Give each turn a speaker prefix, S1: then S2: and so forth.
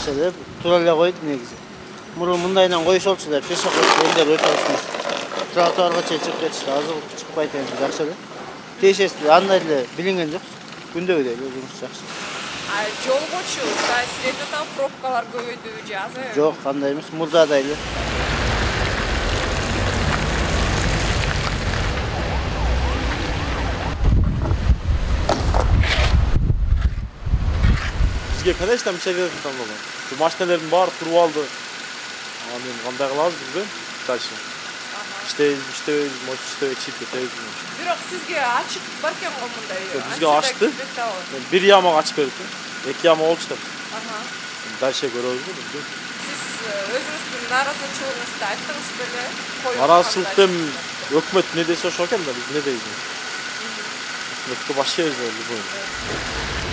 S1: жакшы деп тура эле койду негизи. Мурун мындайынан коюш болчу деп пешоход элдер өтө алышмас. Тротуарга чыгып кетишти. Азыр чыкпайт экен жакшы эле. Тиешеси андай эле билинген жок. Күндөгүдөй эле жумуш жакшы.
S2: Жолгочу, силерде там пробкалар көбөйдүбү же азыр?
S1: Жок, кандай эмес, мурдадай эле.
S3: Бизге конечно мыша керек болгон. Şu машиналердин баары туруп алды. Аны кандай кылабыз билбейм. Дальше. İşte может чип кетебиз.
S2: Бирок сизге ачык бар экен го мындай.
S3: Бизге ачты. Бир ямак ачып берди. Эки ямак болчу деп. Дальше көрөбүз билбейм.
S2: Сиз өзүңүздүн нааразычылыгыңызды айттыңыз беле?
S3: Нааразычылык эми өкмөт не десе ошо экен да, биз не дейбиз? Өкмөткө баш ийебиз любой.